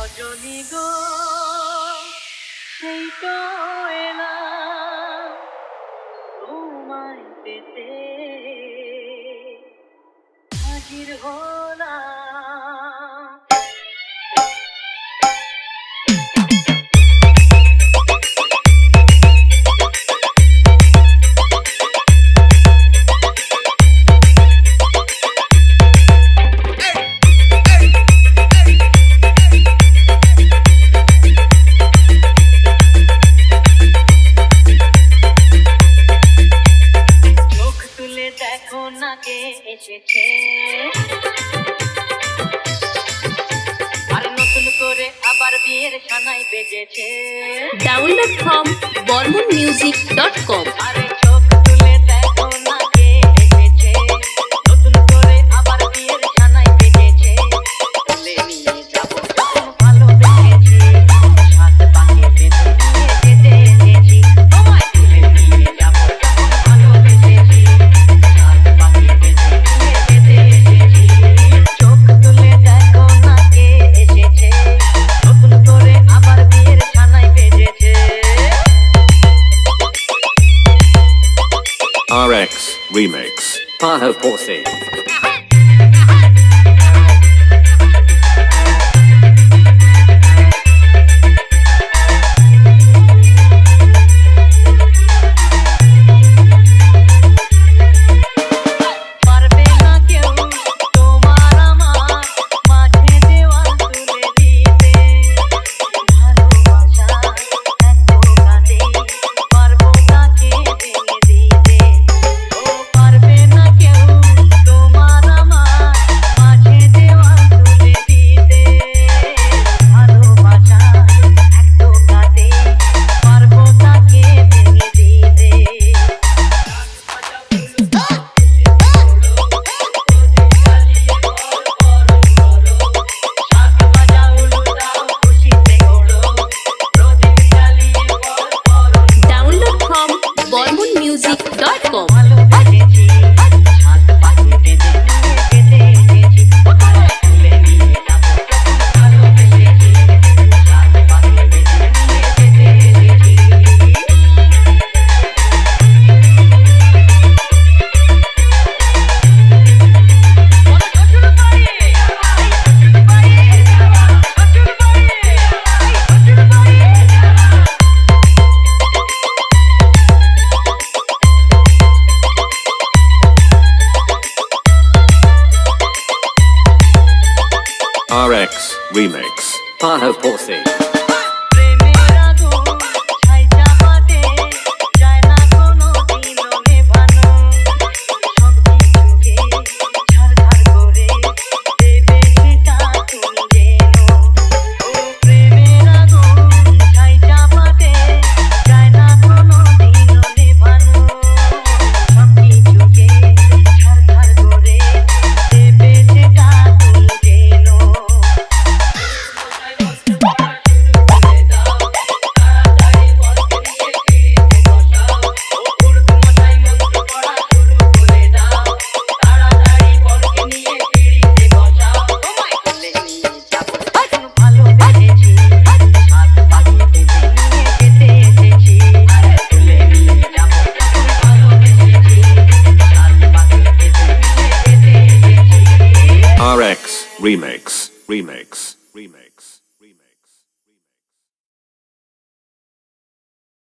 রজনী গো সেই তো এলাম তোমায় পেতে হাজির হলাম। দেখো না কে এসেছে, আর নতুন করে আবার বিয়ের সানাই বেজেছে। Download from bormonmusic.com। আরে চোখ তুলে দেখো না কে এসেছে, নতুন করে আবার বিয়ের সানাই বেজেছে। তুলে নিয়ে যাবো যখন ভালোবেসেছি, সাত পাকে বেঁধে নিয়ে যেতে এসেছি। তোমায় তুলে নিয়ে যাবো যখন ভালোবেসেছি, সাত পাকে বেঁধে নিয়ে যেতে এসেছি। চোখ তুলে দেখো না কে এসেছে, নতুন করে আবার বিয়ের সানাই বেজেছে। RX Remix Paho Porsi পারবে না কেউ তোমার আমার মাঝে দেওয়াল তুলে দিতে, ভালোবাসা এত কাঁদে পারবো তাকে ভেঙে দিতে। ও পারবে না কেউ তোমার আমার মাঝে দেওয়াল তুলে দিতে, ভালোবাসা এত কাঁদে পারবো তাকে ভেঙে দিতে। Download from bormonmusic.com। RX Remix Paho Porsi প্রেমের আগুন ছাই চাপাতে যায় না কোনো দিনও নেভানো, সব কিছুকে ছারখার করে দেবে সেটা তুমি জেনো। ও প্রেমের আগুন ছাই চাপাতে যায় না কোনো দিনও নেভানো, সব কিছুকে ছারখার করে দেবে সেটা তুমি জেনো। RX Remix